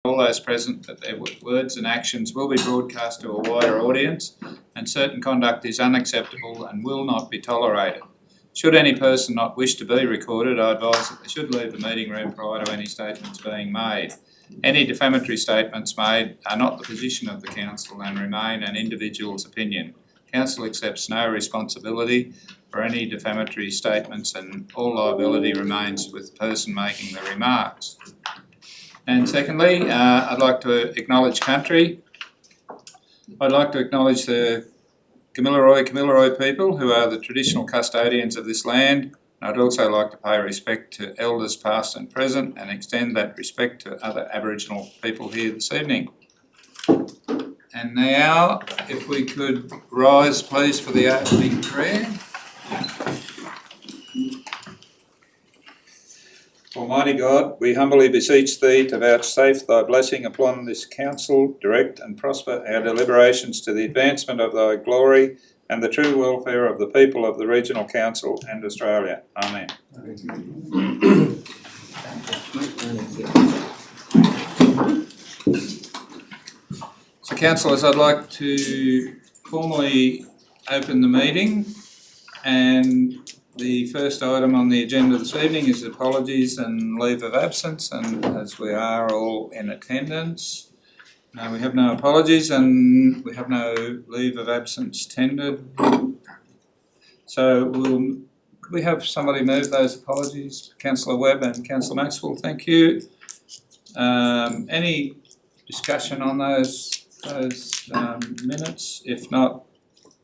all those present that their words and actions will be broadcast to a wider audience, and certain conduct is unacceptable and will not be tolerated. Should any person not wish to be recorded, I advise that they should leave the meeting room prior to any statements being made. Any defamatory statements made are not the position of the Council and remain an individual's opinion. Council accepts no responsibility for any defamatory statements, and all liability remains with the person making the remarks. And secondly, I'd like to acknowledge country. I'd like to acknowledge the Kamilaroi people who are the traditional custodians of this land. I'd also like to pay respect to elders past and present and extend that respect to other Aboriginal people here this evening. And now, if we could rise please for the opening prayer. Almighty God, we humbly beseech Thee to vouchsafe Thy blessing upon this council, direct and prosper our deliberations to the advancement of Thy glory and the true welfare of the people of the Regional Council and Australia. Amen. So, councillors, I'd like to formally open the meeting, and the first item on the agenda this evening is apologies and leave of absence, and as we are all in attendance, we have no apologies and we have no leave of absence tendered. So could we have somebody move those apologies? Councillor Webb and Councillor Maxwell, thank you. Any discussion on those minutes? If not,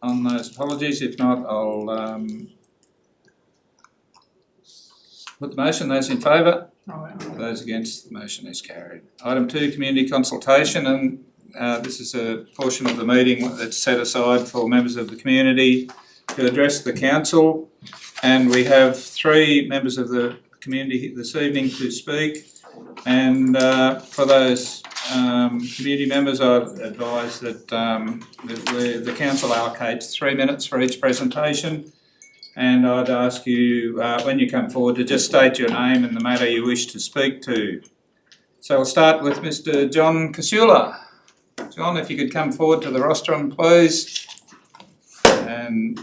on those apologies. If not, I'll put the motion. Those in favour? Those against, the motion is carried. Item 2, community consultation, and this is a portion of the meeting that's set aside for members of the community to address the council, and we have 3 members of the community this evening to speak. And for those community members, I've advised that the council allocates 3 minutes for each presentation. And I'd ask you, when you come forward, to just state your name and the matter you wish to speak to. So we'll start with Mr. John Casula. John, if you could come forward to the rostrum, please, and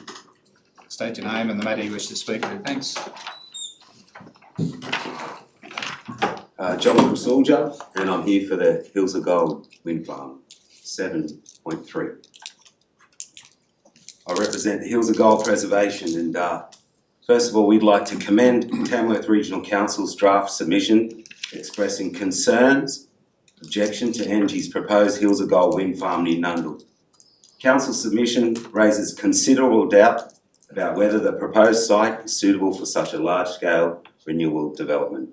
state your name and the matter you wish to speak to. Thanks. John Casulja, and I'm here for the Hills of Gold Wind Farm 7.3. I represent the Hills of Gold Preservation, and first of all, we'd like to commend Tamworth Regional Council's draft submission expressing concerns, objection to Engie's proposed Hills of Gold Wind Farm near Nundle. Council submission raises considerable doubt about whether the proposed site is suitable for such a large-scale renewable development.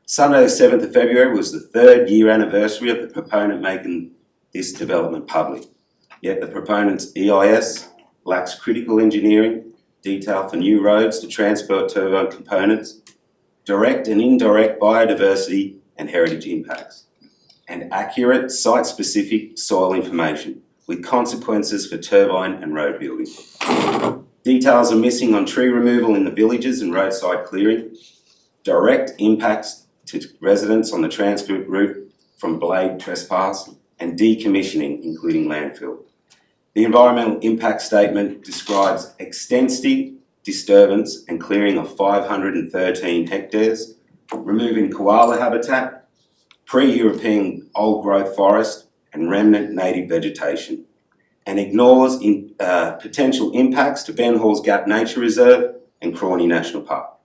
Sunday the 7th of February was the 3rd year anniversary of the proponent making this development public, yet the proponent's EIS lacks critical engineering, detail for new roads to transport turbine components, direct and indirect biodiversity and heritage impacts, and accurate site-specific soil information with consequences for turbine and road building. Details are missing on tree removal in the villages and roadside clearing, direct impacts to residents on the transport route from blade trespass, and decommissioning, including landfill. The environmental impact statement describes extensive disturbance and clearing of 513 hectares, removing koala habitat, pre-European old-growth forest and remnant native vegetation, and ignores potential impacts to Ben Halls Gap Nature Reserve and Crawley National Park.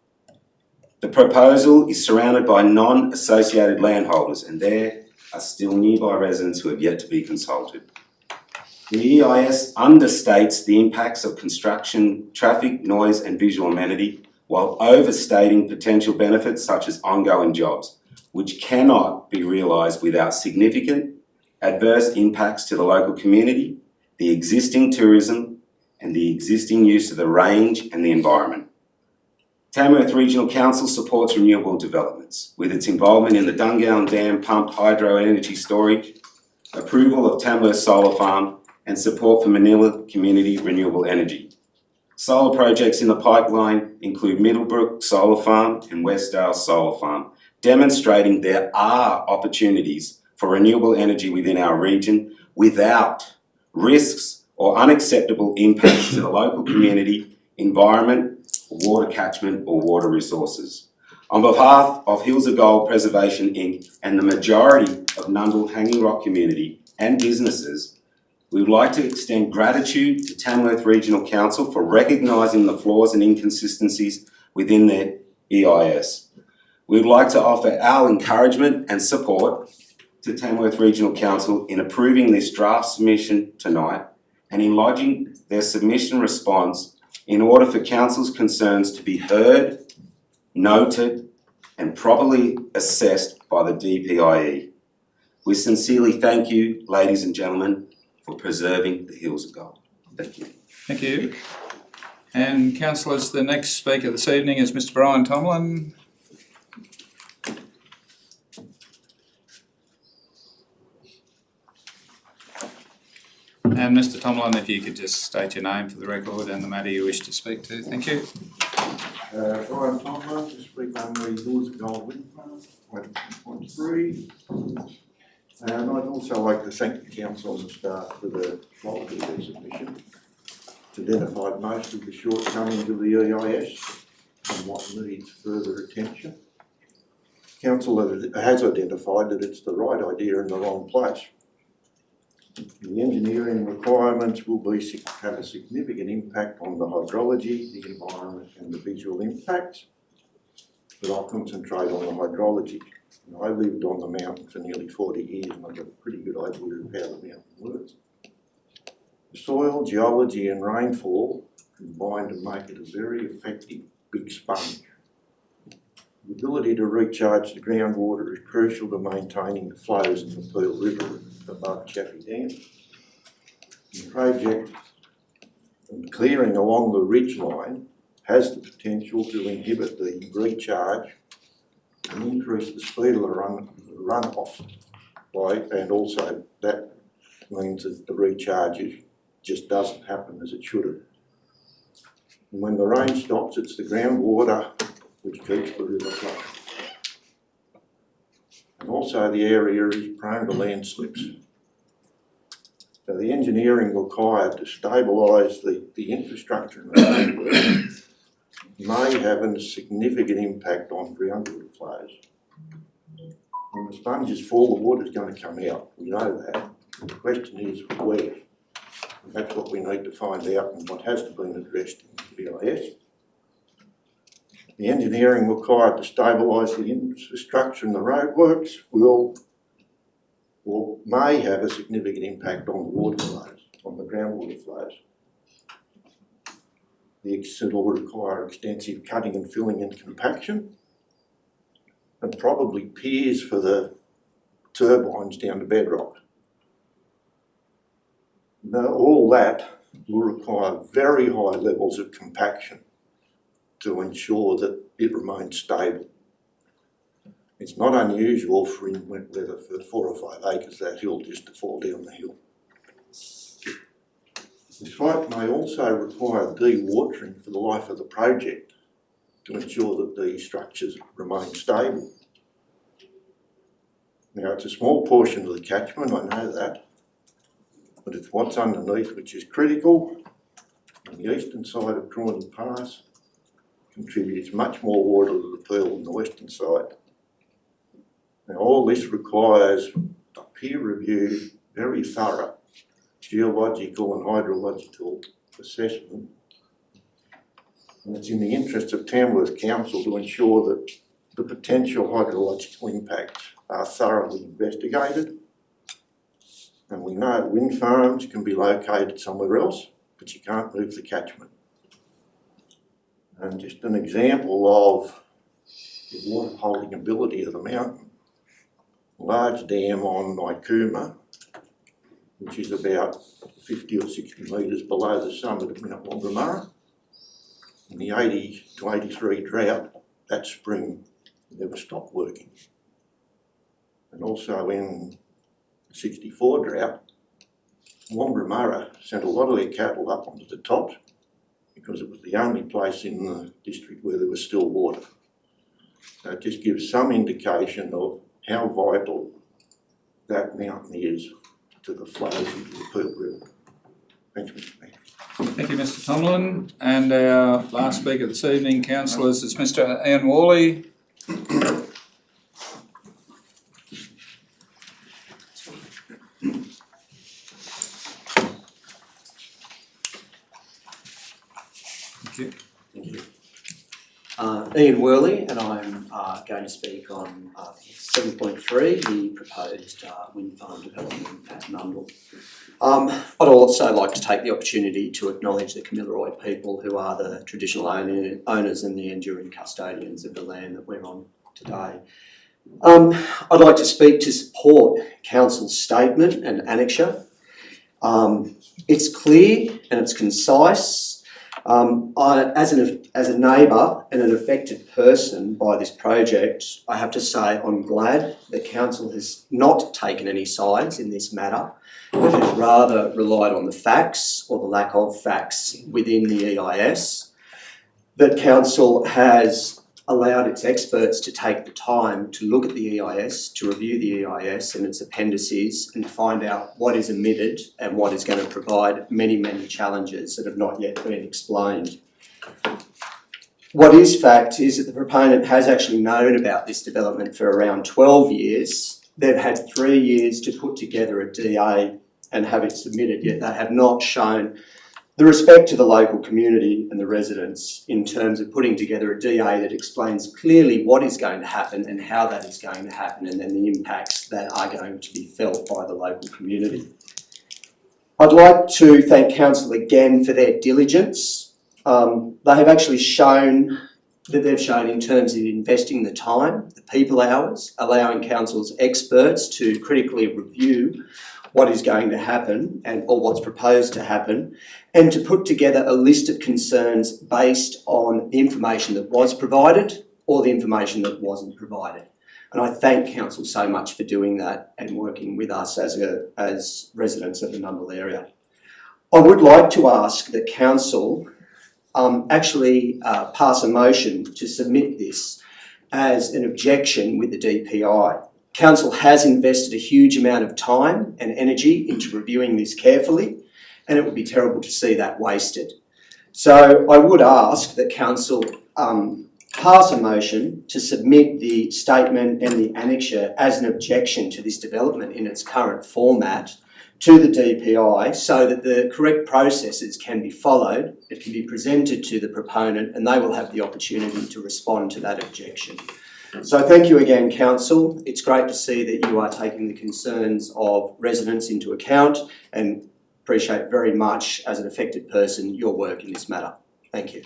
The proposal is surrounded by non-associated landholders, and there are still nearby residents who have yet to be consulted. The EIS understates the impacts of construction, traffic, noise and visual amenity, while overstating potential benefits such as ongoing jobs, which cannot be realised without significant adverse impacts to the local community, the existing tourism and the existing use of the range and the environment. Tamworth Regional Council supports renewable developments with its involvement in the Dungowan Dam pumped hydro energy storage, approval of Tamworth Solar Farm and support for Manila Community Renewable Energy. Solar projects in the pipeline include Middlebrook Solar Farm and Westdale Solar Farm, demonstrating there are opportunities for renewable energy within our region without risks or unacceptable impacts to the local community, environment, water catchment or water resources. On behalf of Hills of Gold Preservation Inc. and the majority of Nundle Hanging Rock community and businesses, we would like to extend gratitude to Tamworth Regional Council for recognising the flaws and inconsistencies within their EIS. We would like to offer our encouragement and support to Tamworth Regional Council in approving this draft submission tonight and in lodging their submission response in order for Council's concerns to be heard, noted and properly assessed by the DPIE. We sincerely thank you, ladies and gentlemen, for preserving the Hills of Gold. Thank you. Thank you. And councillors, the next speaker this evening is Mr. Brian Tomlin. And Mr. Tomlin, if you could just state your name for the record and the matter you wish to speak to. Thank you. Brian Tomlin, to speak on the Hills of Gold Wind Farm, 1.3. And I'd also like to thank the council and staff for the quality of their submission. It's identified most of the shortcomings of the EIS and what needs further attention. Council has identified that it's the right idea in the wrong place. The engineering requirements will have a significant impact on the hydrology, the environment and the visual impacts, but I'll concentrate on the hydrology. I lived on the mountain for nearly 40 years and I've got a pretty good idea of how the mountain works. The soil, geology and rainfall combine to make it a very effective big sponge. The ability to recharge the groundwater is crucial to maintaining the flows in the Peel River above Chaffey Dam. The project and clearing along the ridge line has the potential to inhibit the recharge and increase the speed of the runoff and also that means that the recharge just doesn't happen as it should have. And when the rain stops, it's the groundwater which keeps the river flowing. And also the area is prone to landslips. So the engineering required to stabilise the infrastructure and the roadwork may have a significant impact on groundwater flows. When the sponge is full, the water's going to come out. We know that. The question is where. And that's what we need to find out and what has to be addressed in the BIS. The engineering required to stabilise the infrastructure and the roadworks may have a significant impact on the water flows, on the groundwater flows. It will require extensive cutting and filling and compaction and probably piers for the turbines down to bedrock. Now, all that will require very high levels of compaction to ensure that it remains stable. It's not unusual for in wet weather for 4 or 5 acres that hill just to fall down the hill. The site may also require dewatering for the life of the project to ensure that the structures remain stable. Now it's a small portion of the catchment, I know that, but it's what's underneath which is critical. On the eastern side of Crawley Pass contributes much more water to the Peel than the western side. Now all this requires a peer-reviewed, very thorough geological and hydrological assessment, and it's in the interest of Tamworth Council to ensure that the potential hydrological impacts are thoroughly investigated. And we know wind farms can be located somewhere else, but you can't move the catchment. And just an example of the water holding ability of the mountain. A large dam on Nycooma, which is about 50 or 60 metres below the summit of Mount Wangramara. In the 80 to 83 drought, that spring never stopped working. And also in 64 drought, Wangramara sent a lot of their cattle up onto the tops because it was the only place in the district where there was still water. So it just gives some indication of how vital that mountain is to the flows into the Pearl River. Thanks, Mr. Mayor. Thank you, Mr Tomlin. And our last speaker this evening, councillors, is Mr Ian Worley. Thank you. Thank you. Ian Worley, and I'm going to speak on 7.3, the proposed wind farm development at Mundle. I'd also like to take the opportunity to acknowledge the Kamilaroi people, who are the traditional owners and the enduring custodians of the land that we're on today. I'd like to speak to support Council's statement and annexure. It's clear and it's concise. As a neighbour and an affected person by this project, I have to say I'm glad that Council has not taken any sides in this matter, but has rather relied on the facts or the lack of facts within the EIS. That Council has allowed its experts to take the time to look at the EIS, to review the EIS and its appendices, and find out what is omitted and what is going to provide many, many challenges that have not yet been explained. What is fact is that the proponent has actually known about this development for around 12 years. They've had 3 years to put together a DA and have it submitted, yet they have not shown the respect to the local community and the residents in terms of putting together a DA that explains clearly what is going to happen and how that is going to happen, and then the impacts that are going to be felt by the local community. I'd like to thank Council again for their diligence. They have actually shown that they've shown in terms of investing the time, the people hours, allowing Council's experts to critically review what is going to happen or what's proposed to happen, and to put together a list of concerns based on the information that was provided or the information that wasn't provided. And I thank Council so much for doing that and working with us as residents of the Mundle area. I would like to ask that Council actually pass a motion to submit this as an objection with the DPI. Council has invested a huge amount of time and energy into reviewing this carefully, and it would be terrible to see that wasted. So I would ask that Council pass a motion to submit the statement and the annexure as an objection to this development in its current format to the DPI, so that the correct processes can be followed, it can be presented to the proponent, and they will have the opportunity to respond to that objection. So thank you again, Council. It's great to see that you are taking the concerns of residents into account, and appreciate very much, as an affected person, your work in this matter. Thank you.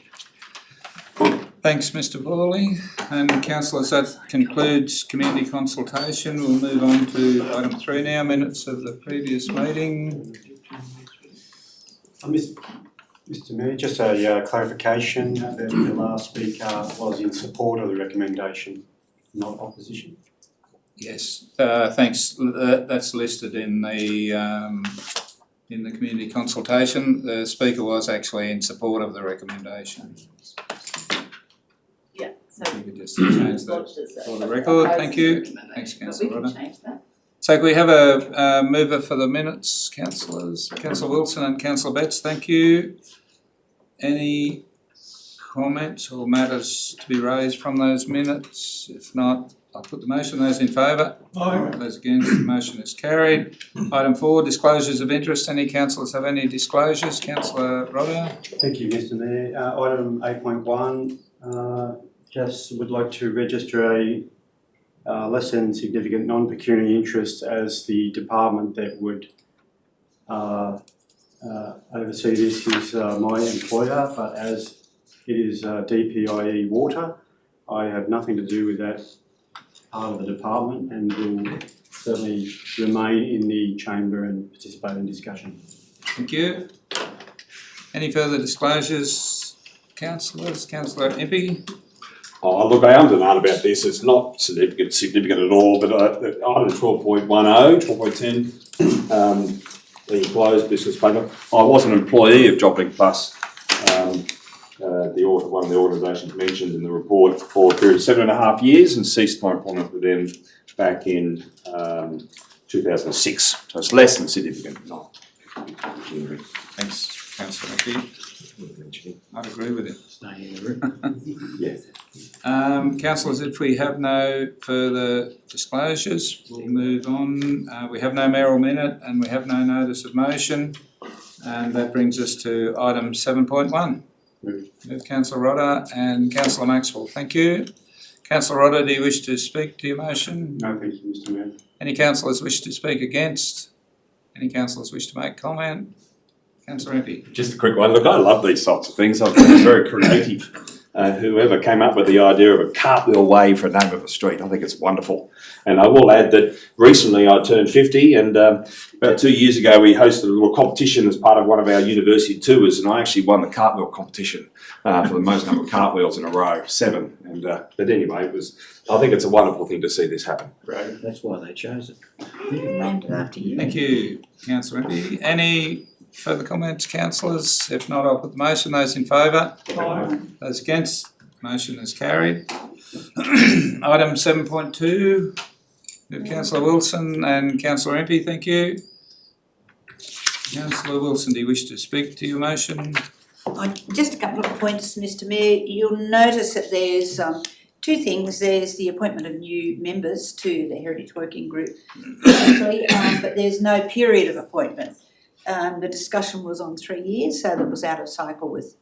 Thanks, Mr Worley. And councillors, that concludes community consultation. We'll move on to item 3 now, minutes of the previous meeting. Mr Mayor, just a clarification that the last speaker was in support of the recommendation, not opposition. Yes, thanks. That's listed in the community consultation. The speaker was actually in support of the recommendation. Yeah, so You could just change that for the record. Thank you. Thanks, Councillor But we Rodder. can change that. So can we have a mover for the minutes, councillors? Councillor Wilson and Councillor Betts, thank you. Any comments or matters to be raised from those minutes? If not, I'll put the motion. Those in favour? Aye. Those against, the motion is carried. Item 4, disclosures of interest. Any councillors have any disclosures? Councillor Rodder? Thank you, Mr Mayor. Item 8.1, just would like to register a less than significant non-pecuniary interest as the department that would oversee this is my employer, but as it is DPIE Water, I have nothing to do with that part of the department, and will certainly remain in the chamber and participate in discussion. Thank you. Any further disclosures, councillors? Councillor Impey? Oh, look, I am denied about this. It's not significant at all, but item 12.10, 12.10, the closed business paper. I was an employee of Joplin Plus, one of the organisations mentioned in the report, for a period of 7.5 years, and ceased my employment with them back in 2006, so it's less than significant. Not. Thanks, councillor Rimpey. I'd agree with you. Stay in the room. Yes. Councillors, if we have no further disclosures, we'll move on. We have no mayoral minute and we have no notice of motion. And that brings us to item 7.1. Move Councillor Rodder and Councillor Maxwell. Thank you. Councillor Rodder, do you wish to speak to your motion? No, thank you, Mr Mayor. Any councillors wish to speak against? Any councillors wish to make comment? Councillor Rimpey. Just a quick one. Look, I love these sorts of things. I think it's very creative. Whoever came up with the idea of a cartwheel way for a name of a street, I think it's wonderful. And I will add that recently I turned 50 and about 2 years ago we hosted a little competition as part of one of our university tours, and I actually won the cartwheel competition for the most number of cartwheels in a row, 7. And but anyway, I think it's a wonderful thing to see this happen. Right. That's why they chose it. Named it after you. Thank you, councillor Rimpey. Any further comments, councillors? If not, I'll put the motion. Those in favour? Those against? Motion is carried. Item 7.2, Councillor Wilson and Councillor Rimpey, thank you. Councillor Wilson, do you wish to speak to your motion? Just a couple of points, Mr Mayor. You'll notice that there's two things. There's the appointment of new members to the Heritage Working Group, but there's no period of appointment. The discussion was on 3 years, so that was out of cycle with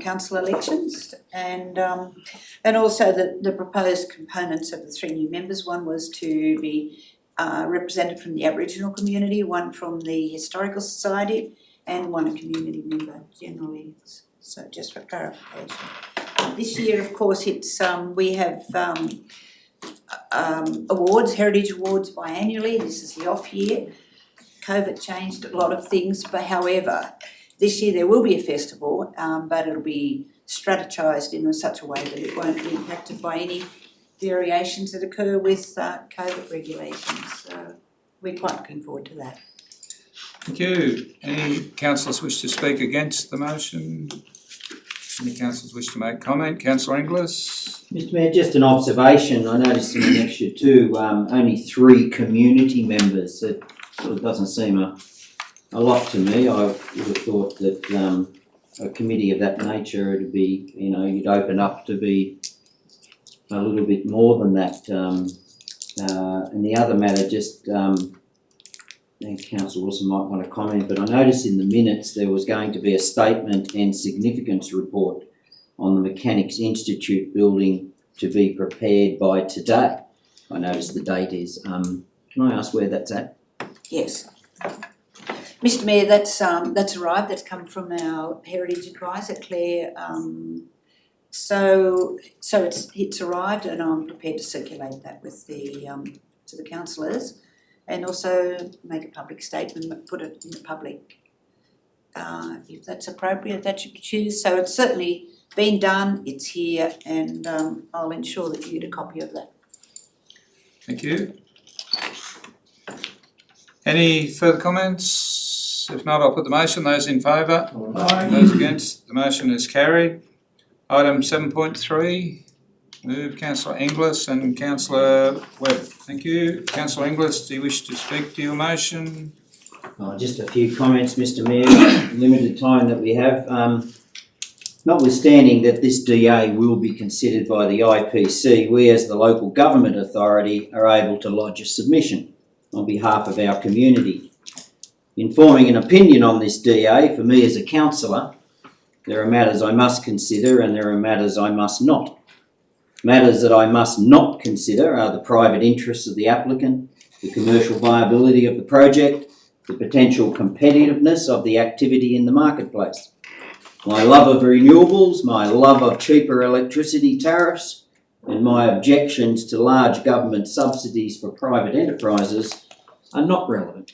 council elections, and also the proposed components of the 3 new members. One was to be represented from the Aboriginal community, one from the Historical Society, and one a community member generally. So just for clarification. This year, of course, it's we have awards, heritage awards biannually. This is the off year. COVID changed a lot of things, but however, this year there will be a festival, but it'll be strategised in such a way that it won't be impacted by any variations that occur with COVID regulations. So we're quite looking forward to that. Thank you. Any councillors wish to speak against the motion? Any councillors wish to make comment? Councillor Inglis? Mr Mayor, just an observation. I noticed in the next year too, only 3 community members. It sort of doesn't seem a lot to me. I would have thought that a committee of that nature would be, you'd open up to be a little bit more than that. And the other matter, just, I think Councillor Wilson might want to comment, but I noticed in the minutes there was going to be a statement and significance report on the Mechanics Institute building to be prepared by today. I noticed the date is. Can I ask where that's at? Yes. Mr Mayor, that's arrived. That's come from our Heritage Advisor, Claire. So it's arrived, and I'm prepared to circulate that with the to the councillors, and also make a public statement, put it in the public, if that's appropriate, if that you choose. So it's certainly been done. It's here, and I'll ensure that you get a copy of that. Thank you. Any further comments? If not, I'll put the motion. Those in favour? Aye. Those against? The motion is carried. Item 7.3, move Councillor Inglis and Councillor Webb. Thank you. Councillor Inglis, do you wish to speak to your motion? Just a few comments, Mr Mayor. Limited time that we have. Notwithstanding that this DA will be considered by the IPC, we as the local government authority are able to lodge a submission on behalf of our community. In forming an opinion on this DA, for me as a councillor, there are matters I must consider and there are matters I must not. Matters that I must not consider are the private interests of the applicant, the commercial viability of the project, the potential competitiveness of the activity in the marketplace. My love of renewables, my love of cheaper electricity tariffs, and my objections to large government subsidies for private enterprises are not relevant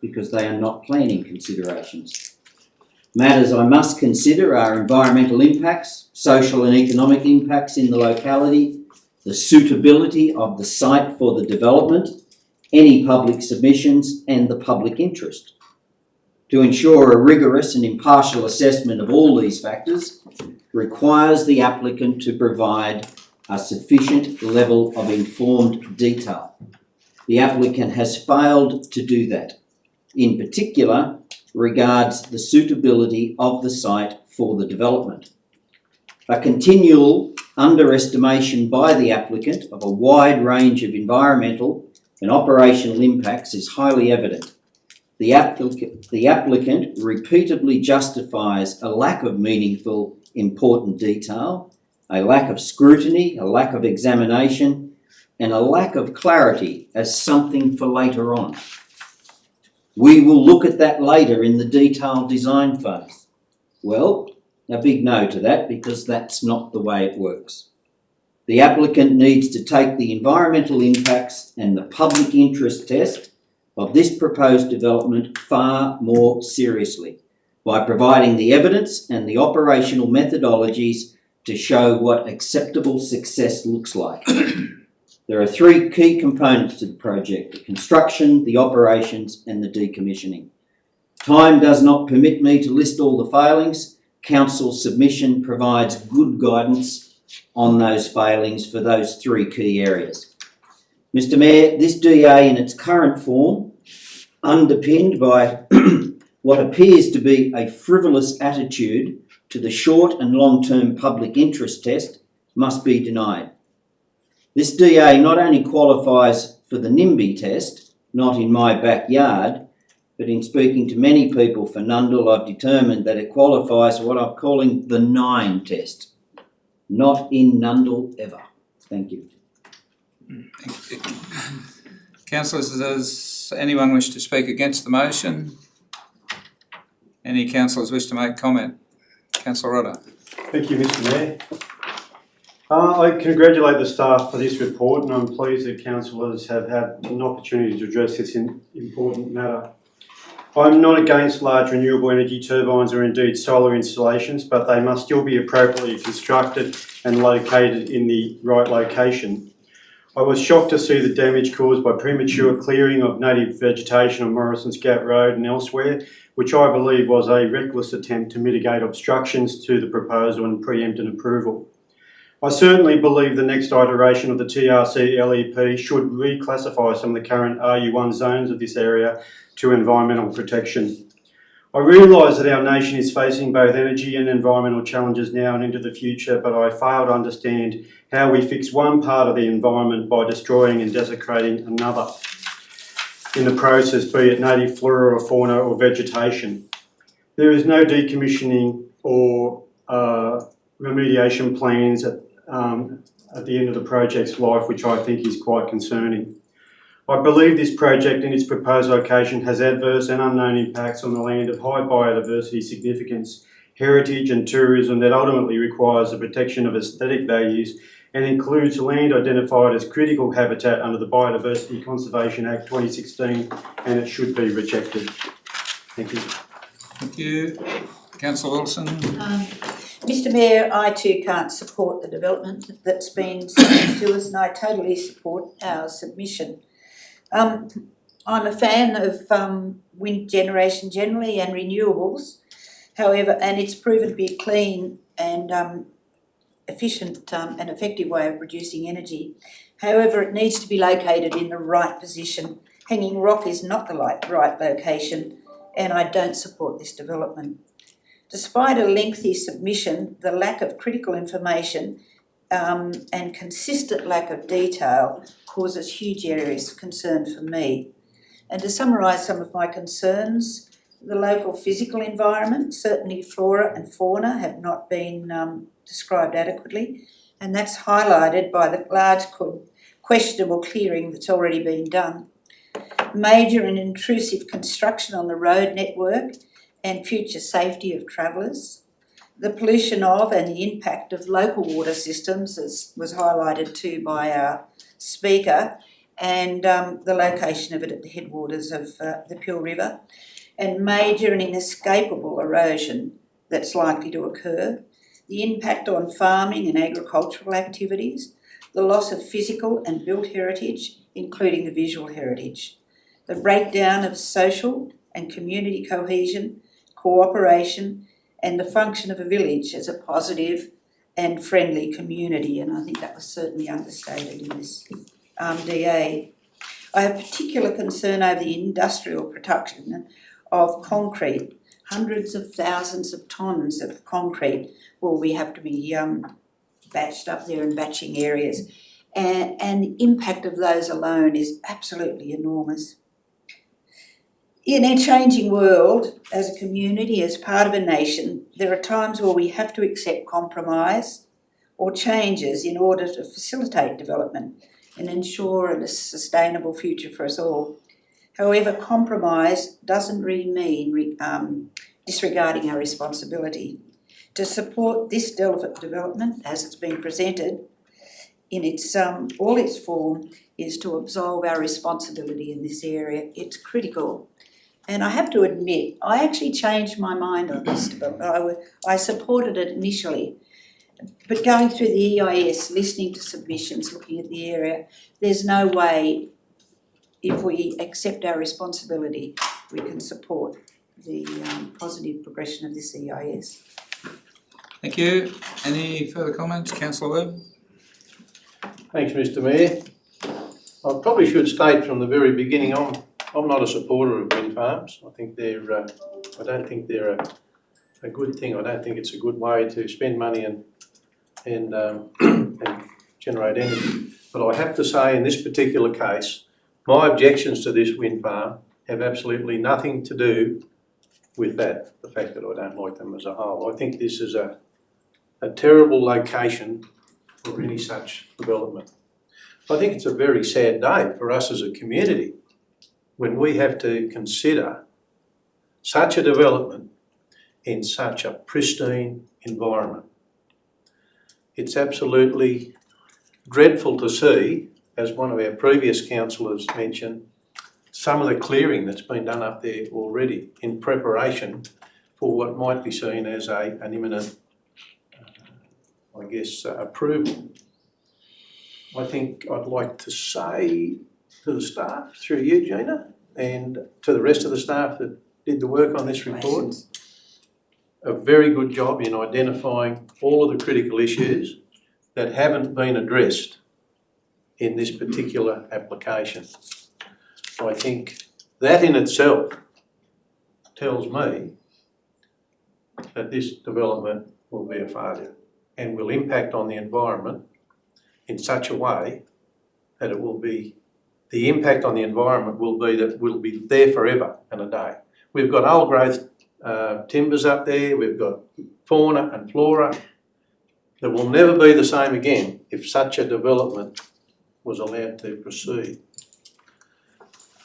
because they are not planning considerations. Matters I must consider are environmental impacts, social and economic impacts in the locality, the suitability of the site for the development, any public submissions, and the public interest. To ensure a rigorous and impartial assessment of all these factors requires the applicant to provide a sufficient level of informed detail. The applicant has failed to do that. In particular, regards the suitability of the site for the development. A continual underestimation by the applicant of a wide range of environmental and operational impacts is highly evident. The applicant repeatedly justifies a lack of meaningful, important detail, a lack of scrutiny, a lack of examination, and a lack of clarity as something for later on. We will look at that later in the detailed design phase. Well, a big no to that, because that's not the way it works. The applicant needs to take the environmental impacts and the public interest test of this proposed development far more seriously by providing the evidence and the operational methodologies to show what acceptable success looks like. There are three key components to the project: the construction, the operations, and the decommissioning. Time does not permit me to list all the failings. Council's submission provides good guidance on those failings for those three key areas. Mr. Mayor, this DA in its current form, underpinned by what appears to be a frivolous attitude to the short and long-term public interest test, must be denied. This DA not only qualifies for the NIMBY test, not in my backyard, but in speaking to many people for Nundle, I've determined that it qualifies for what I'm calling the 9 test. Not in Nundle ever. Thank you. Thank you. Councillors, does anyone wish to speak against the motion? Any councillors wish to make comment? Councillor Rodder. Thank you, Mr. Mayor. I congratulate the staff for this report, and I'm pleased that councillors have had an opportunity to address this important matter. I'm not against large renewable energy turbines or indeed solar installations, but they must still be appropriately constructed and located in the right location. I was shocked to see the damage caused by premature clearing of native vegetation on Morrison's Gap Road and elsewhere, which I believe was a reckless attempt to mitigate obstructions to the proposal and preempt an approval. I certainly believe the next iteration of the TRC LEP should reclassify some of the current RU1 zones of this area to environmental protection. I realise that our nation is facing both energy and environmental challenges now and into the future, but I fail to understand how we fix one part of the environment by destroying and desecrating another in the process, be it native flora or fauna or vegetation. There is no decommissioning or remediation plans at the end of the project's life, which I think is quite concerning. I believe this project in its proposed location has adverse and unknown impacts on the land of high biodiversity significance, heritage and tourism that ultimately requires the protection of aesthetic values and includes land identified as critical habitat under the Biodiversity Conservation Act 2016, and it should be rejected. Thank you. Thank you. Councillor Wilson. Mr. Mayor, I too can't support the development that's been submitted to us, and I totally support our submission. I'm a fan of wind generation generally and renewables, however, and it's proven to be a clean and efficient and effective way of producing energy. However, it needs to be located in the right position. Hanging Rock is not the right location, and I don't support this development. Despite a lengthy submission, the lack of critical information and consistent lack of detail causes huge areas of concern for me. And to summarise some of my concerns, the local physical environment, certainly flora and fauna, have not been described adequately, and that's highlighted by the large questionable clearing that's already been done. Major and intrusive construction on the road network and future safety of travellers. The pollution of and the impact of local water systems, as was highlighted too by our speaker, and the location of it at the headwaters of the Peel River, and major and inescapable erosion that's likely to occur, the impact on farming and agricultural activities, the loss of physical and built heritage, including the visual heritage, the breakdown of social and community cohesion, cooperation, and the function of a village as a positive and friendly community, and I think that was certainly understated in this DA. I have particular concern over the industrial production of concrete. Hundreds of thousands of tonnes of concrete will have to be batched up there in batching areas. And the impact of those alone is absolutely enormous. In a changing world, as a community, as part of a nation, there are times where we have to accept compromise or changes in order to facilitate development and ensure a sustainable future for us all. However, compromise doesn't really mean disregarding our responsibility. To support this development as it's been presented in its all its form is to absolve our responsibility in this area. It's critical. And I have to admit, I actually changed my mind on this development. I supported it initially, but going through the EIS, listening to submissions, looking at the area, there's no way, if we accept our responsibility, we can support the positive progression of this EIS. Thank you. Any further comments? Councillor Webb? Thanks, Mr Mayor. I probably should state from the very beginning, I'm not a supporter of wind farms. I think I don't think they're a good thing. I don't think it's a good way to spend money and generate energy. But I have to say, in this particular case, my objections to this wind farm have absolutely nothing to do with that, the fact that I don't like them as a whole. I think this is a terrible location for any such development. I think it's a very sad day for us as a community when we have to consider such a development in such a pristine environment. It's absolutely dreadful to see, as one of our previous councillors mentioned, some of the clearing that's been done up there already in preparation for what might be seen as an imminent, approval. I think I'd like to say to the staff, through you, Gina, and to the rest of the staff that did the work on this report, a very good job in identifying all of the critical issues that haven't been addressed in this particular application. I think that in itself tells me that this development will be a failure and will impact on the environment in such a way that it will be, the impact on the environment will be that we'll be there forever and a day. We've got old growth timbers up there, we've got fauna and flora that will never be the same again if such a development was allowed to proceed.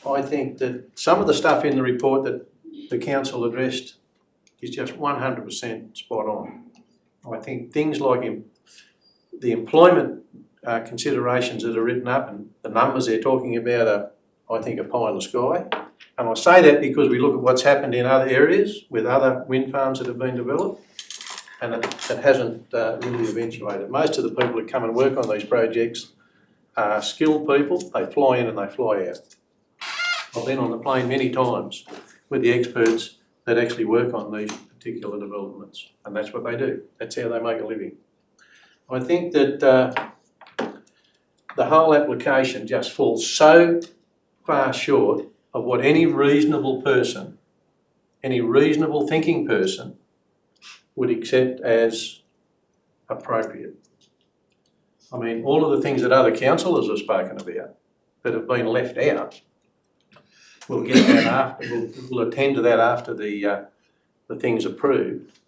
I think that some of the stuff in the report that the council addressed is just 100% spot on. I think things like the employment considerations that are written up and the numbers they're talking about are, I think, a pie in the sky. And I say that because we look at what's happened in other areas with other wind farms that have been developed, and it hasn't really eventuated. Most of the people that come and work on these projects are skilled people. They fly in and they fly out. I've been on the plane many times with the experts that actually work on these particular developments, and that's what they do. That's how they make a living. I think that the whole application just falls so far short of what any reasonable person, any reasonable thinking person would accept as appropriate. I mean, all of the things that other councillors have spoken about that have been left out, we'll get that after, we'll attend to that after the thing's approved.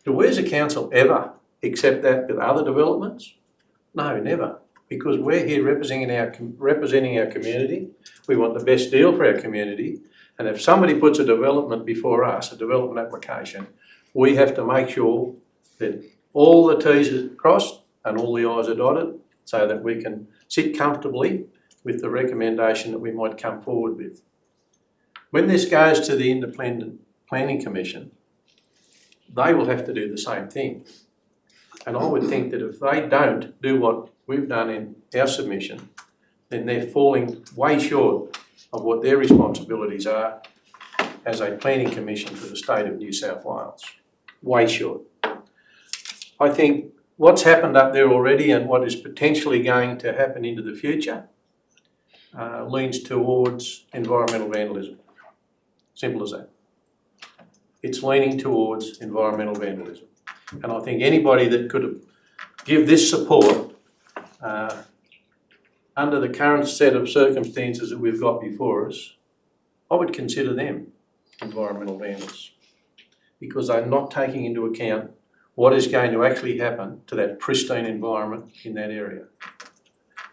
Do we as a council ever accept that with other developments? No, never. Because we're here representing our community. We want the best deal for our community. And if somebody puts a development before us, a development application, we have to make sure that all the T's are crossed and all the I's are dotted so that we can sit comfortably with the recommendation that we might come forward with. When this goes to the Independent Planning Commission, they will have to do the same thing. And I would think that if they don't do what we've done in our submission, then they're falling way short of what their responsibilities are as a planning commission for the state of New South Wales. Way short. I think what's happened up there already and what is potentially going to happen into the future leans towards environmental vandalism. Simple as that. It's leaning towards environmental vandalism. And I think anybody that could give this support under the current set of circumstances that we've got before us, I would consider them environmental vandals, because they're not taking into account what is going to actually happen to that pristine environment in that area.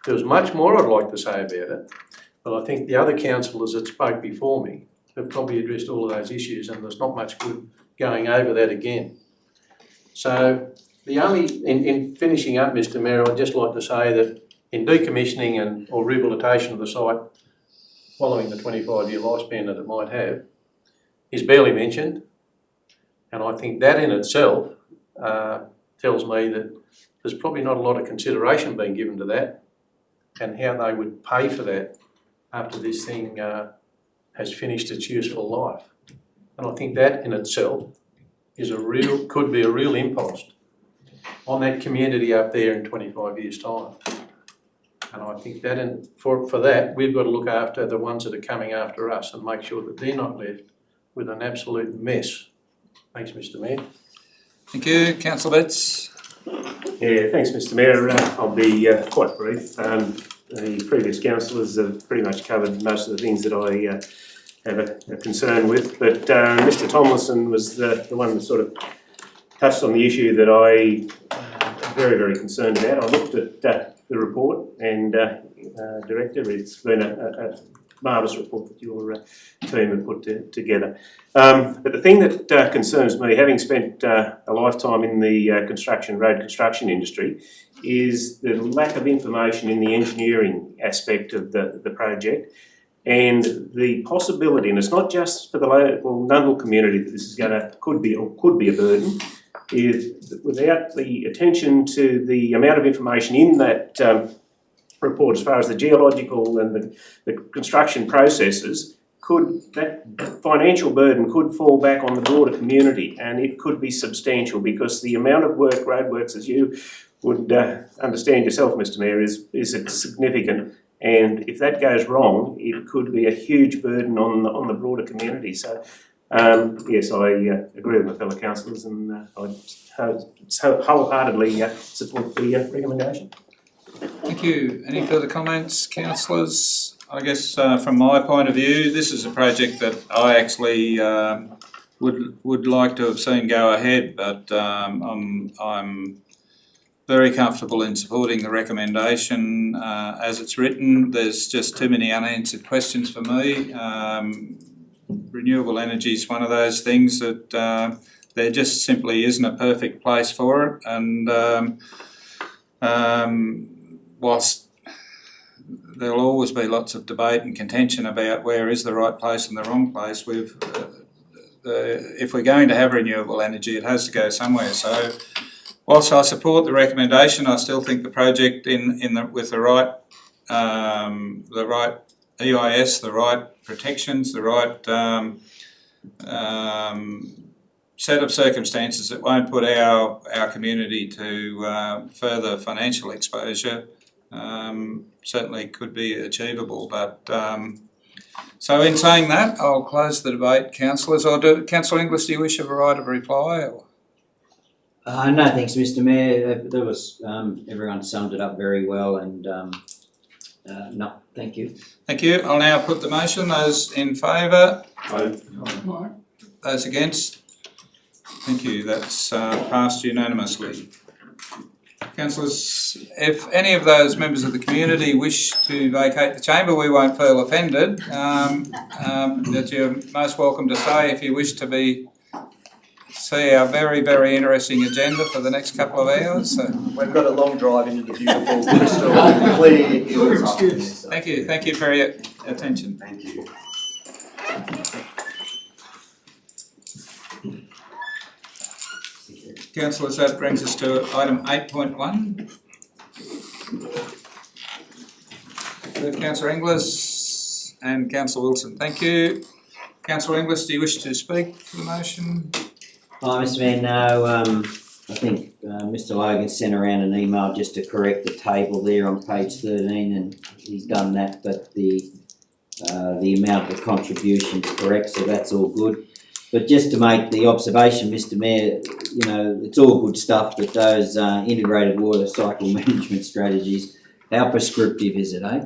There was much more I'd like to say about it, but I think the other councillors that spoke before me have probably addressed all of those issues, and there's not much good going over that again. So the only, in finishing up, Mr Mayor, I'd just like to say that in decommissioning and or rehabilitation of the site following the 25-year lifespan that it might have is barely mentioned, and I think that in itself tells me that there's probably not a lot of consideration being given to that and how they would pay for that after this thing has finished its useful life. And I think that in itself is could be a real impost on that community up there in 25 years' time. And I think that for that, we've got to look after the ones that are coming after us and make sure that they're not left with an absolute mess. Thanks, Mr Mayor. Thank you. Councillor Betts. Yeah, thanks, Mr Mayor. I'll be quite brief. The previous councillors have pretty much covered most of the things that I have a concern with, but Mr Tomlinson was the one that sort of touched on the issue that I am very, very concerned about. I looked at the report, and Director, it's been a marvellous report that your team have put together. But the thing that concerns me, having spent a lifetime in the road construction industry, is the lack of information in the engineering aspect of the project, and the possibility, and it's not just for the local Nundle community that this is could be a burden, is that without the attention to the amount of information in that report as far as the geological and the construction processes, that financial burden could fall back on the broader community, and it could be substantial, because the amount of work, roadworks, as you would understand yourself, Mr Mayor, is significant, and if that goes wrong, it could be a huge burden on the broader community. So yes, I agree with my fellow councillors, and I wholeheartedly support the recommendation. Thank you. Any further comments, councillors? I guess from my point of view, this is a project that I actually would like to have seen go ahead, but I'm very comfortable in supporting the recommendation as it's written. There's just too many unanswered questions for me. Renewable energy is one of those things that there just simply isn't a perfect place for it, and whilst there'll always be lots of debate and contention about where is the right place and the wrong place, if we're going to have renewable energy, it has to go somewhere. So whilst I support the recommendation, I still think the project with the right EIS, the right protections, the right set of circumstances that won't put our community to further financial exposure certainly could be achievable. But so in saying that, I'll close the debate, councillors. Councillor Inglis, do you wish a right of reply? Or? No, thanks, Mr Mayor. There was everyone summed it up very well, and no, thank you. Thank you. I'll now put the motion. Those in favour? Aye. Those against? Thank you. That's passed unanimously. Councillors, if any of those members of the community wish to vacate the chamber, we won't feel offended. That you're most welcome to stay if you wish to see our very, very interesting agenda for the next couple of hours. We've got a long drive into the beautiful Bristol Clear Hills after this, so. Thank you for your attention. Thank you. Councillors, that brings us to item 8.1. Councillor Inglis and Councillor Wilson, thank you. Councillor Inglis, do you wish to speak to the motion? Oh, Mr Mayor, no, I think Mr Logan sent around an email just to correct the table there on page 13, and he's done that, but the amount of the contribution is correct, so that's all good. But just to make the observation, Mr. Mayor, you know, it's all good stuff, but those integrated water cycle management strategies, how prescriptive is it, eh?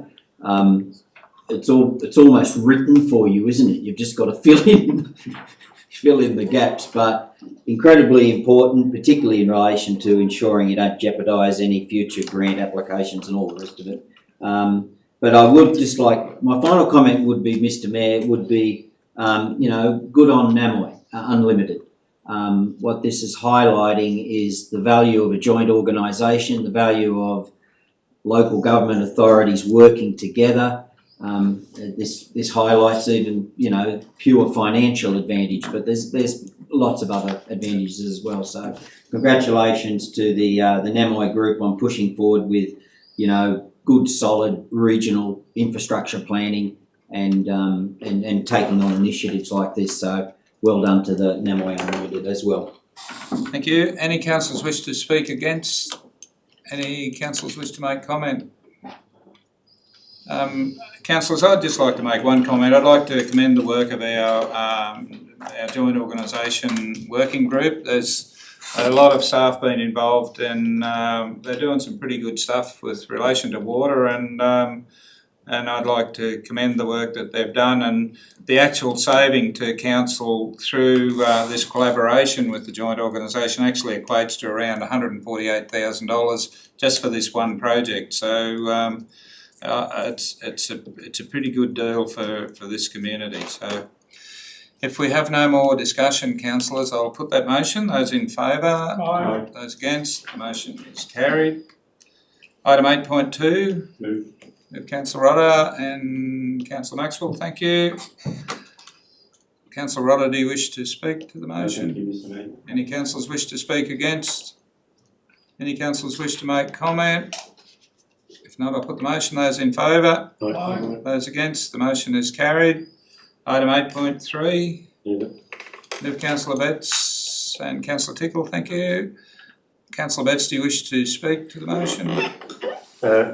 It's almost written for you, isn't it? You've just got to fill in the gaps, but incredibly important, particularly in relation to ensuring you don't jeopardise any future grant applications and all the rest of it. But I would just like, my final comment would be, Mr. Mayor, would be, you know, good on Namoi Unlimited. What this is highlighting is the value of a joint organisation, the value of local government authorities working together. This highlights even, you know, pure financial advantage, but there's lots of other advantages as well. So congratulations to the Namoi Group on pushing forward with, you know, good solid regional infrastructure planning and taking on initiatives like this. So well done to the Namoi Unlimited as well. Thank you. Any councillors wish to speak against? Any councillors wish to make comment? Councillors, I'd just like to make one comment. I'd like to commend the work of our joint organisation working group. There's a lot of staff been involved and they're doing some pretty good stuff with relation to water, and I'd like to commend the work that they've done, and the actual saving to council through this collaboration with the joint organisation actually equates to around $148,000 just for this one project. So it's a pretty good deal for this community. So if we have no more discussion, councillors, I'll put that motion. Those in favour? Aye. Those against? The motion is carried. Item 8.2. Move. Councillor Rodda and Councillor Maxwell, thank you. Councillor Rodda, do you wish to speak to the motion? Thank you, Mr. Mayor. Any councillors wish to speak against? Any councillors wish to make comment? If not, I'll put the motion. Those in favour? Aye. Those against? The motion is carried. Item 8.3. Move it. Move Councillor Betts and Councillor Tickle, thank you. Councillor Betts, do you wish to speak to the motion?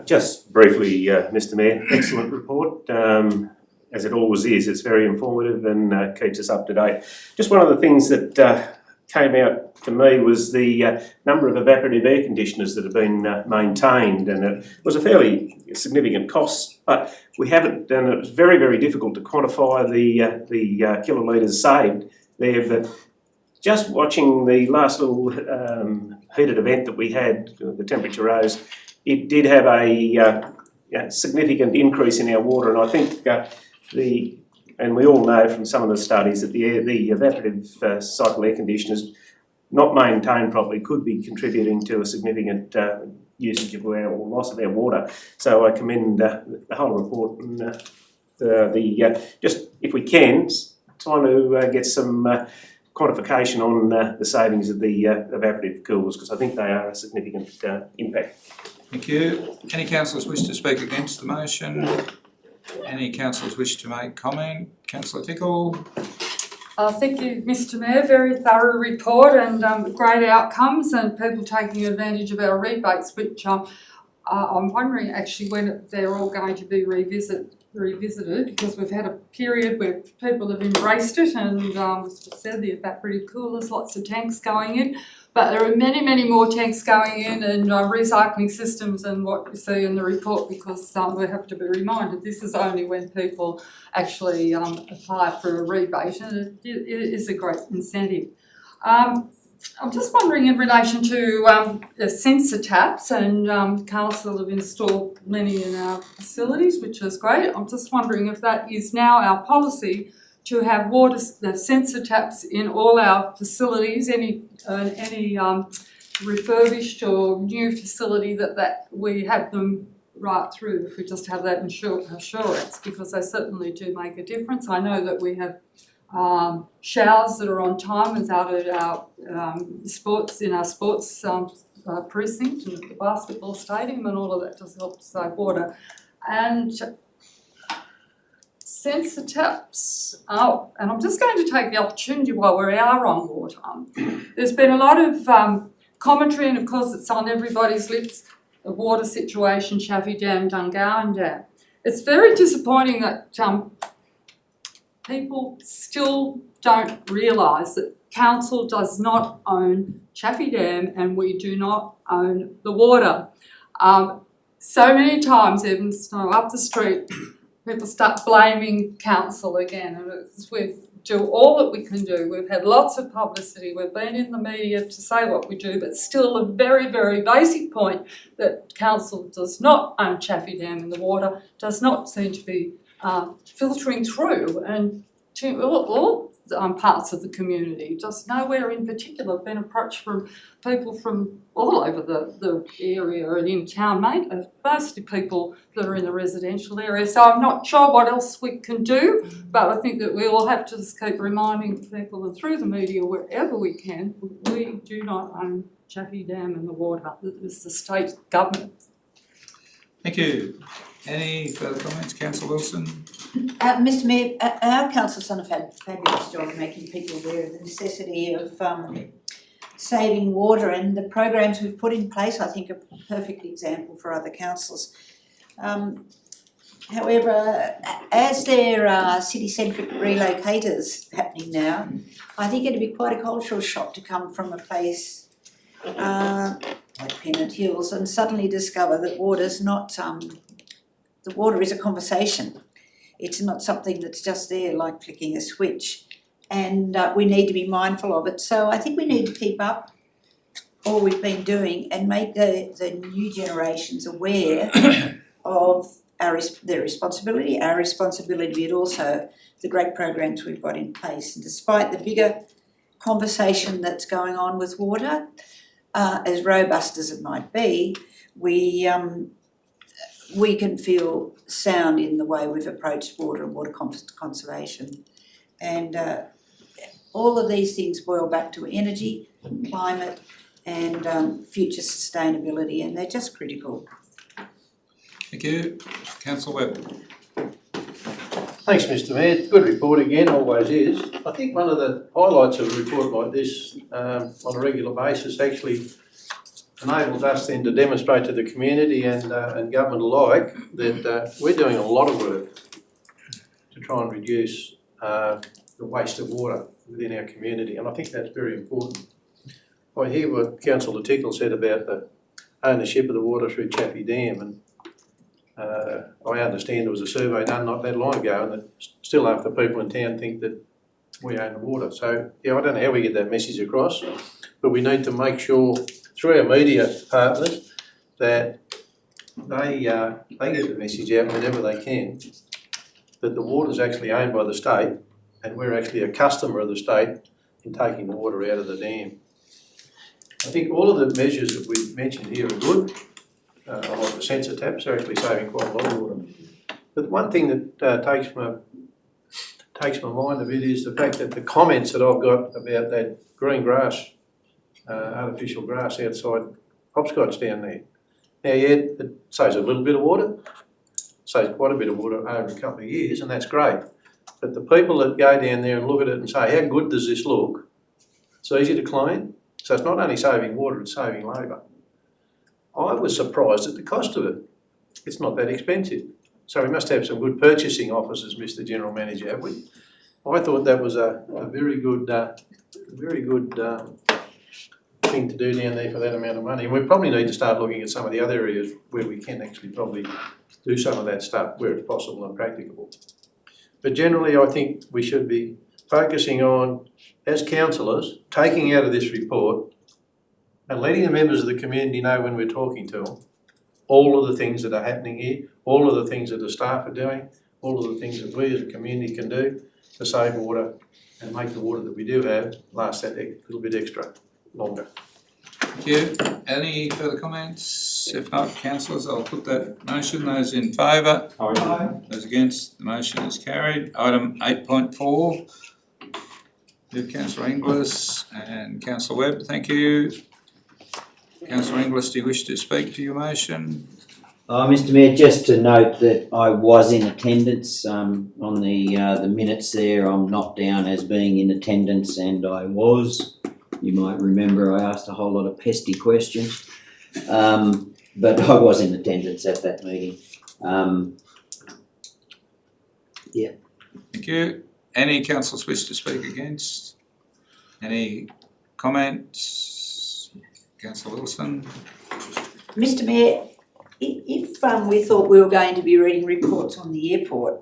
Just briefly, Mr. Mayor, excellent report. As it always is, it's very informative and keeps us up to date. Just one of the things that came out to me was the number of evaporative air conditioners that have been maintained, and it was a fairly significant cost, but we haven't, and it was very, very difficult to quantify the kilolitres saved there. But just watching the last little heated event that we had, the temperature rose, it did have a significant increase in our water, and I think and we all know from some of the studies that the evaporative cycle air conditioners not maintained properly could be contributing to a significant usage of our, or loss of our water. So I commend the whole report and just, if we can, trying to get some quantification on the savings of the evaporative coolers, because I think they are a significant impact. Thank you. Any councillors wish to speak against the motion? Any councillors wish to make comment? Councillor Tickle? Thank you, Mr. Mayor. Very thorough report and great outcomes, and people taking advantage of our rebates, which I'm wondering actually when they're all going to be revisited, because we've had a period where people have embraced it, and as I said, the evaporative coolers, lots of tanks going in. But there are many, many more tanks going in, and recycling systems and what we see in the report, because we have to be reminded this is only when people actually apply for a rebate, and it is a great incentive. I'm just wondering in relation to sensor taps, and council have installed many in our facilities, which is great. I'm just wondering if that is now our policy to have the sensor taps in all our facilities, any refurbished or new facility that we have them right through, if we just have that assurance, because they certainly do make a difference. I know that we have showers that are on timers out at our sports precinct and at the basketball stadium, and all of that does help to save water. And sensor taps. Oh, and I'm just going to take the opportunity while we are on water. There's been a lot of commentary, and of course it's on everybody's lips, the water situation, Chaffey Dam, Dungowan Dam. it's very disappointing that people still don't realise that council does not own Chaffey Dam and we do not own the water. So many times, even up the street, people start blaming council again, and we do all that we can do. We've had lots of publicity, we've been in the media to say what we do, but still a very, very basic point that council does not own Chaffey Dam and the water does not seem to be filtering through and to all parts of the community, just nowhere in particular. I've been approached from people from all over the area and in town, mostly people that are in the residential area. So I'm not sure what else we can do, but I think that we all have to just keep reminding people and through the media wherever we can, we do not own Chaffey Dam and the water. It's the state government. Thank you. Any further comments, Councillor Wilson? Mr Mayor, our council's done a fabulous job of making people aware of the necessity of saving water, and the programs we've put in place, I think, are a perfect example for other councils. However, as there are city-centric relocators happening now, I think it'd be quite a cultural shock to come from a place like Pennant Hills and suddenly discover that water's not, the water is a conversation. It's not something that's just there like flicking a switch, and we need to be mindful of it. So I think we need to keep up all we've been doing and make the new generations aware of their responsibility, our responsibility, but also the great programs we've got in place. And despite the bigger conversation that's going on with water, as robust as it might be, we can feel sound in the way we've approached water and water conservation. And all of these things boil back to energy, climate and future sustainability, and they're just critical. Thank you. Councillor Webb. Thanks, Mr Mayor. Good report again, always is. I think one of the highlights of a report like this on a regular basis actually enables us then to demonstrate to the community and government alike that we're doing a lot of work to try and reduce the waste of water within our community, and I think that's very important. I hear what Councillor Tickle said about the ownership of the water through Chaffey Dam, and I understand there was a survey done not that long ago and that still half the people in town think that we own the water. So yeah, I don't know how we get that message across, but we need to make sure through our media partners that they get the message out whenever they can that the water is actually owned by the state and we're actually a customer of the state in taking the water out of the dam. I think all of the measures that we've mentioned here are good. Like the sensor taps are actually saving quite a lot of water. But one thing that takes my mind a bit is the fact that the comments that I've got about that green grass, artificial grass outside Hopscotch down there. Now, yeah, it saves a little bit of water, saves quite a bit of water over a couple of years, and that's great. But the people that go down there and look at it and say, how good does this look? It's easy to clean. So it's not only saving water, it's saving labour. I was surprised at the cost of it. It's not that expensive. So we must have some good purchasing officers, Mr General Manager, have we? I thought that was a very good thing to do down there for that amount of money. And we probably need to start looking at some of the other areas where we can actually probably do some of that stuff where it's possible and practicable. But generally, I think we should be focusing on, as councillors, taking out of this report and letting the members of the community know when we're talking to them all of the things that are happening here, all of the things that the staff are doing, all of the things that we as a community can do to save water and make the water that we do have last that little bit extra longer. Thank you. Any further comments? If not, councillors, I'll put that motion. Those in favour? Aye. Those against? The motion is carried. Item 8.4. Councillor Inglis and Councillor Webb, thank you. Councillor Inglis, do you wish to speak to your motion? Mr Mayor, just to note that I was in attendance on the minutes there. I'm not down as being in attendance, and I was. You might remember I asked a whole lot of pesky questions, but I was in attendance at that meeting. Yeah. Thank you. Any councillors wish to speak against? Any comments? Councillor Wilson? Mr Mayor, if we thought we were going to be reading reports on the airport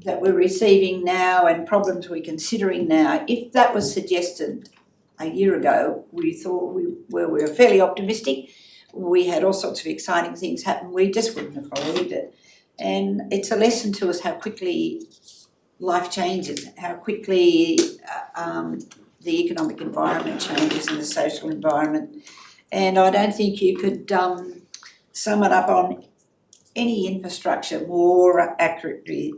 that we're receiving now and problems we're considering now, if that was suggested a year ago, we thought we were fairly optimistic. We had all sorts of exciting things happen, we just wouldn't have believed it. And it's a lesson to us how quickly life changes, how quickly the economic environment changes and the social environment. And I don't think you could sum it up on any infrastructure more accurately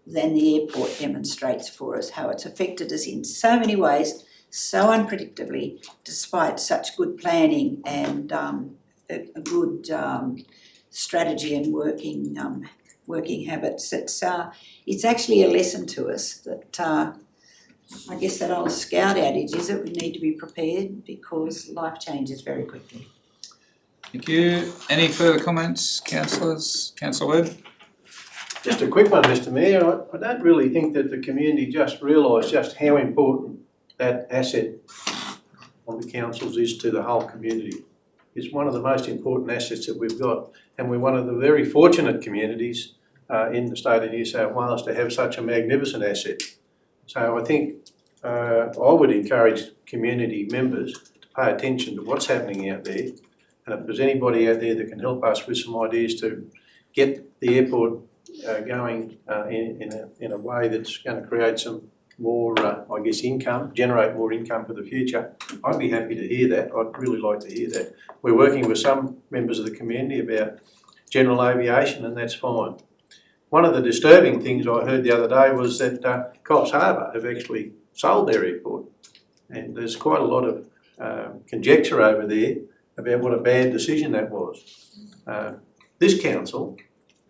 than the airport demonstrates for us, how it's affected us in so many ways, so unpredictably, despite such good planning and a good strategy and working habits. It's actually a lesson to us that I guess that old scout adage is that we need to be prepared because life changes very quickly. Thank you. Any further comments, councillors? Councillor Webb? Just a quick one, Mr Mayor. I don't really think that the community just realise just how important that asset on the councils is to the whole community. It's one of the most important assets that we've got, and we're one of the very fortunate communities in the state of New South Wales to have such a magnificent asset. So I think I would encourage community members to pay attention to what's happening out there, and if there's anybody out there that can help us with some ideas to get the airport going in a way that's going to create some more, I guess, income, generate more income for the future, I'd be happy to hear that. I'd really like to hear that. We're working with some members of the community about general aviation, and that's fine. One of the disturbing things I heard the other day was that Coffs Harbour have actually sold their airport, and there's quite a lot of conjecture over there about what a bad decision that was. This council,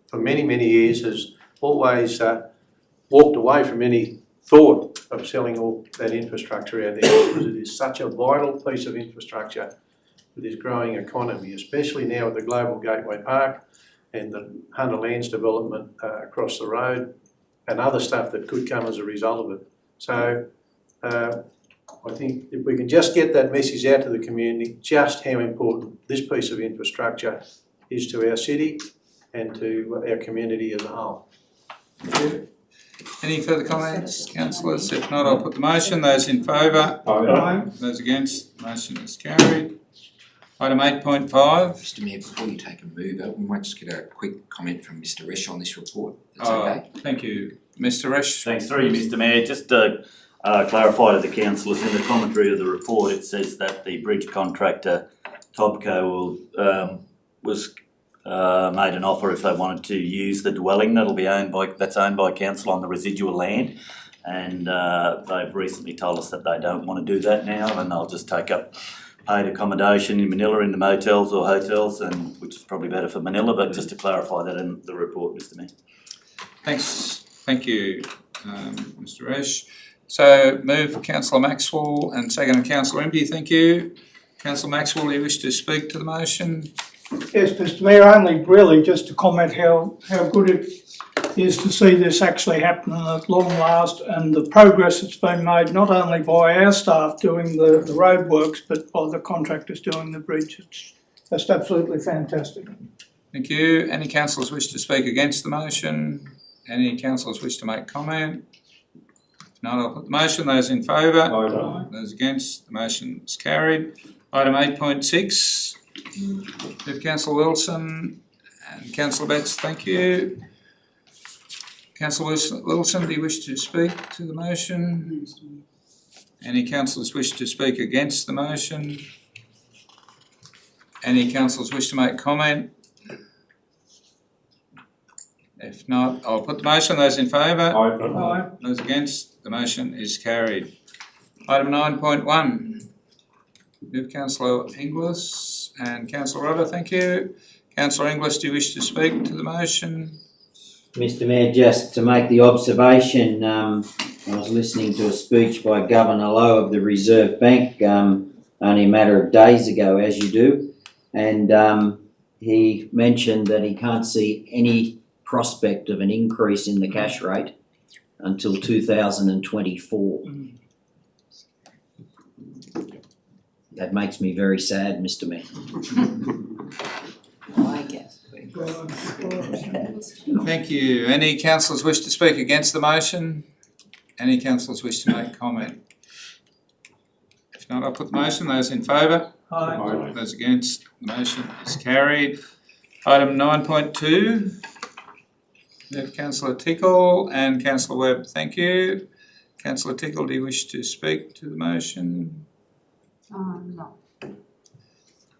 for many, many years, has always walked away from any thought of selling all that infrastructure out there because it is such a vital piece of infrastructure for this growing economy, especially now with the Global Gateway Park and the Hunter Lands development across the road and other stuff that could come as a result of it. So I think if we can just get that message out to the community, just how important this piece of infrastructure is to our city and to our community as a whole. Thank you. Any further comments, councillors? If not, I'll put the motion. Those in favour? Aye. Those against? The motion is carried. Item 8.5. Mr Mayor, before you take a move, we might just get a quick comment from Mr Resch on this report. That's okay. Thank you. Mr Resch? Thanks, through you, Mr Mayor. Just to clarify to the councillors, in the commentary of the report, it says that the bridge contractor, Tobco, was made an offer if they wanted to use the dwelling that's owned by council on the residual land, and they've recently told us that they don't want to do that now, and they'll just take up paid accommodation in Manila in the motels or hotels, and which is probably better for Manila, but just to clarify that in the report, Mr Mayor. Thanks. Thank you, Mr Resch. So move for Councillor Maxwell and second Councillor Impey. Thank you. Councillor Maxwell, do you wish to speak to the motion? Yes, Mr Mayor, only really just to comment how good it is to see this actually happening at long last, and the progress that's been made not only by our staff doing the road works but by the contractors doing the bridge. It's just absolutely fantastic. Thank you. Any councillors wish to speak against the motion? Any councillors wish to make comment? If not, I'll put the motion. Those in favour? Aye. Those against? The motion is carried. Item 8.6. With Councillor Wilson and Councillor Betts, thank you. Councillor Wilson, do you wish to speak to the motion? Any councillors wish to speak against the motion? Any councillors wish to make comment? If not, I'll put the motion. Those in favour? Aye. Those against? The motion is carried. Item 9.1. With Councillor Inglis and Councillor Rodder, thank you. Councillor Inglis, do you wish to speak to the motion? Mr Mayor, just to make the observation, I was listening to a speech by Governor Lowe of the Reserve Bank only a matter of days ago, as you do, and he mentioned that he can't see any prospect of an increase in the cash rate until 2024. That makes me very sad, Mr. Mayor. I guess. Thank you. Any councillors wish to speak against the motion? Any councillors wish to make comment? If not, I'll put the motion. Those in favour? Aye. Those against? The motion is carried. Item 9.2. We have Councillor Tickle and Councillor Webb. Thank you. Councillor Tickle, do you wish to speak to the motion? No.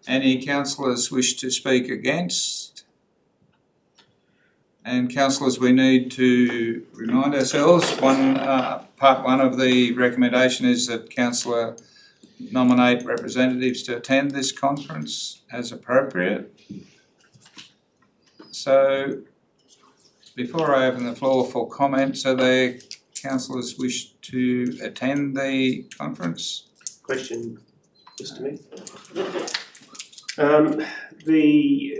Any councillors wish to speak against? And councillors, we need to remind ourselves, part one of the recommendation is that councillor nominate representatives to attend this conference as appropriate. So, before I open the floor for comments, are there councillors wish to attend the conference? Question, Mr. Mayor. The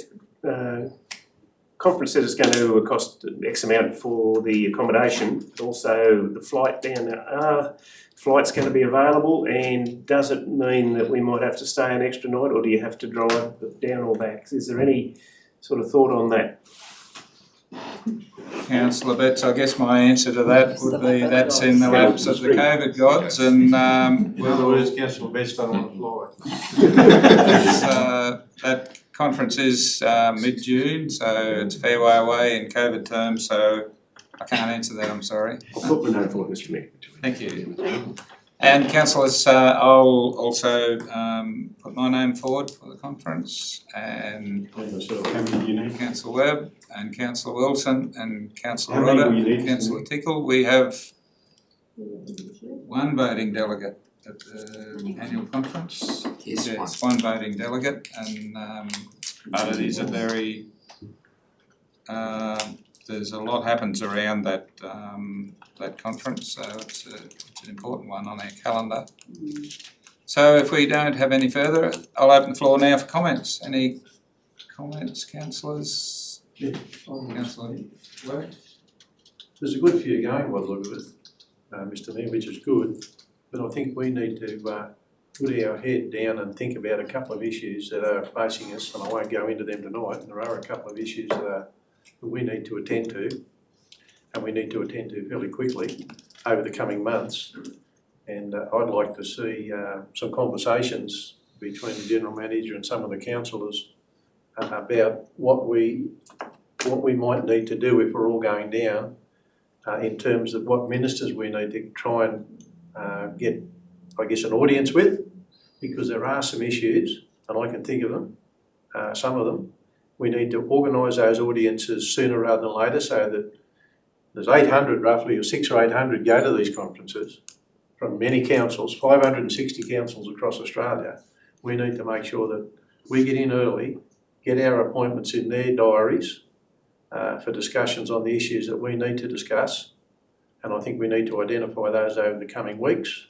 conference said it's going to cost X amount for the accommodation, but also the flight down there. Are flights going to be available, and does it mean that we might have to stay an extra night, or do you have to drive down or back? Is there any sort of thought on that? Councillor Betts, I guess my answer to that would be that's in the laps of the COVID gods, and Otherwise, Councillor Betts don't want to fly. that conference is mid-June, so it's a fair way away in COVID terms, so I can't answer that, I'm sorry. I'll put my name forward, Mr. Mayor. Thank you. And councillors, I'll also put my name forward for the conference, and Councillor Webb and Councillor Wilson and Councillor Rodder and Councillor Tickle. We have one voting delegate at the annual conference. Yes, one voting delegate, and but it is a very there's a lot happens around that that conference, so it's an important one on our calendar. So if we don't have any further, I'll open the floor now for comments. Any comments, councillors? Yeah. Councillor Webb? There's a good few going by the look of it, Mr. Mayor, which is good, but I think we need to put our head down and think about a couple of issues that are facing us, and I won't go into them tonight. There are a couple of issues that we need to attend to, and we need to attend to fairly quickly over the coming months. And I'd like to see some conversations between the General Manager and some of the councillors about what we might need to do if we're all going down, in terms of what ministers we need to try and get, I guess, an audience with, because there are some issues, and I can think of them, some of them. We need to organise those audiences sooner rather than later, so that there's 800 roughly, or 600 or 800 go to these conferences from many councils, 560 councils across Australia. We need to make sure that we get in early, get our appointments in their diaries for discussions on the issues that we need to discuss. And I think we need to identify those over the coming weeks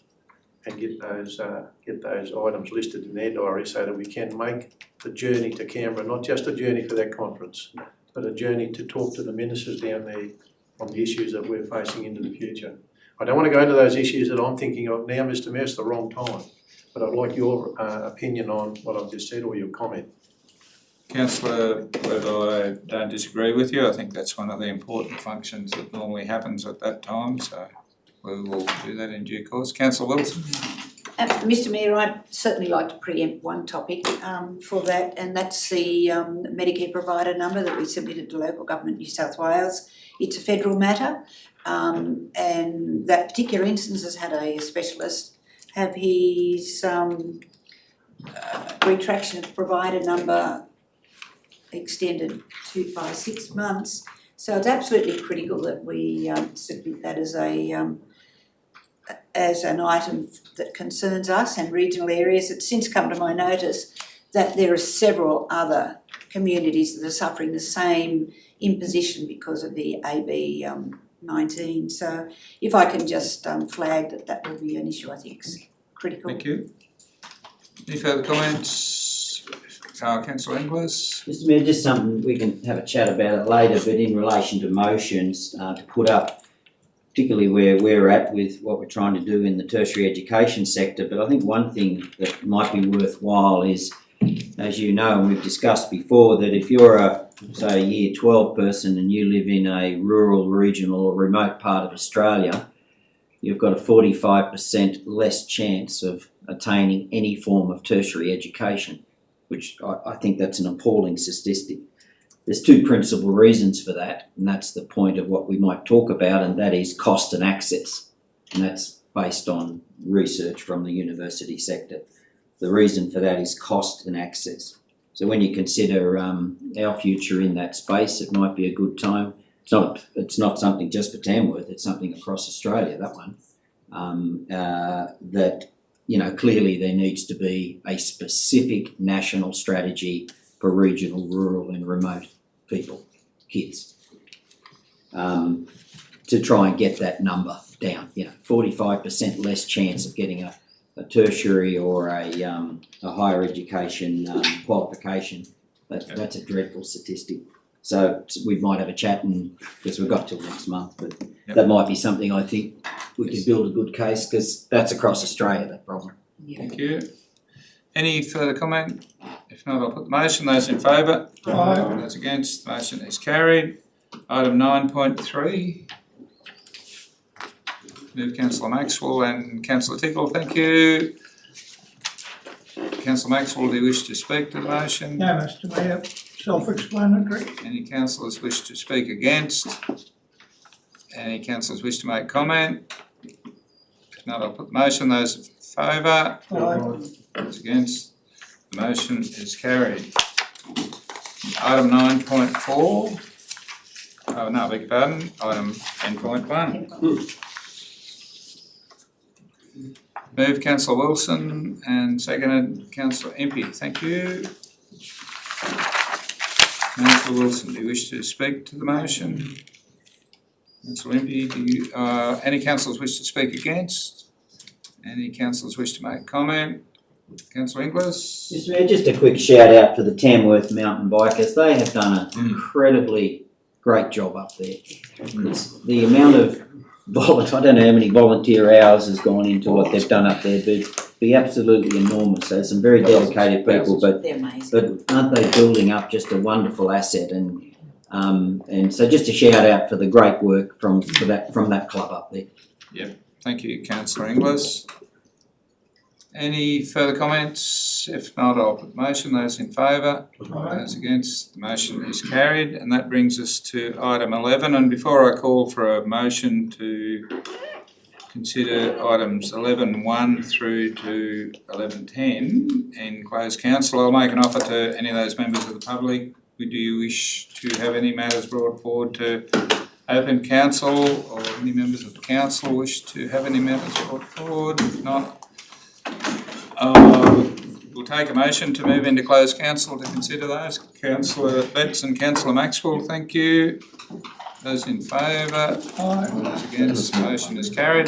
and get those items listed in their diary, so that we can make the journey to Canberra, not just a journey for that conference, but a journey to talk to the ministers down there on the issues that we're facing into the future. I don't want to go into those issues that I'm thinking of now, Mr. Mayor, it's the wrong time, but I'd like your opinion on what I've just said, or your comment. Councillor Webb, I don't disagree with you. I think that's one of the important functions that normally happens at that time, so we will do that in due course. Councillor Wilson? Mr. Mayor, I'd certainly like to preempt one topic for that, and that's the Medicare provider number that we submitted to Local Government New South Wales. It's a federal matter, and that particular instance has had a specialist have his retraction of provider number extended by 6 months. So it's absolutely critical that we submit that as an item that concerns us and regional areas. It's since come to my notice that there are several other communities that are suffering the same imposition because of the AB 19. So if I can just flag that will be an issue I think is critical. Thank you. Any further comments? Councillor Inglis. Mr Mayor, just something, we can have a chat about it later, but in relation to motions, to put up, particularly where we're at with what we're trying to do in the tertiary education sector, but I think one thing that might be worthwhile is, as you know, and we've discussed before, that if you're say a year 12 person and you live in a rural, regional or remote part of Australia, you've got a 45% less chance of attaining any form of tertiary education, which I think that's an appalling statistic. There's two principal reasons for that, and that's the point of what we might talk about, and that is cost and access. And that's based on research from the university sector. The reason for that is cost and access. So when you consider our future in that space, it might be a good time. It's not something just for Tamworth, it's something across Australia, that one. That, you know, clearly there needs to be a specific national strategy for regional, rural and remote people, kids, to try and get that number down. You know, 45% less chance of getting a tertiary or a higher education qualification. That's a dreadful statistic. So we might have a chat, and because we've got till next month, but that might be something I think we could build a good case, because that's across Australia, that problem. Thank you. Any further comment? If not, I'll put the motion. Those in favour? Aye. Those against? The motion is carried. Item 9.3. Move Councillor Maxwell and Councillor Tickle. Thank you. Councillor Maxwell, do you wish to speak to the motion? No, Mr Mayor, self-explanatory. Any councillors wish to speak against? Any councillors wish to make comment? If not, I'll put the motion. Those in favour? Aye. Those against? The motion is carried. Item 9.4. Oh no, beg your pardon. Item 10.1. Move Councillor Wilson and seconded Councillor Impey. Thank you. Councillor Wilson, do you wish to speak to the motion? Councillor Impey, do you, any councillors wish to speak against? Any councillors wish to make comment? Councillor Inglis? Mr Mayor, just a quick shout out for the Tamworth mountain bikers. They have done an incredibly great job up there. It's the amount of I don't know how many volunteer hours has gone into what they've done up there, but it's be absolutely enormous. There's some very dedicated people, but aren't they building up just a wonderful asset? And so just a shout out for the great work from that club up there. Yep, thank you, Councillor Inglis. Any further comments? If not, I'll put the motion. Those in favour? Those against? The motion is carried, and that brings us to item 11. And before I call for a motion to consider items 11.1 through to 11.10 in closed council, I'll make an offer to any of those members of the public. Do you wish to have any matters brought forward to open council, or any members of the council wish to have any matters brought forward? If not, we'll take a motion to move into closed council to consider those. Councillor Betts and Councillor Maxwell, thank you. Those in favour? Those against? Motion is carried.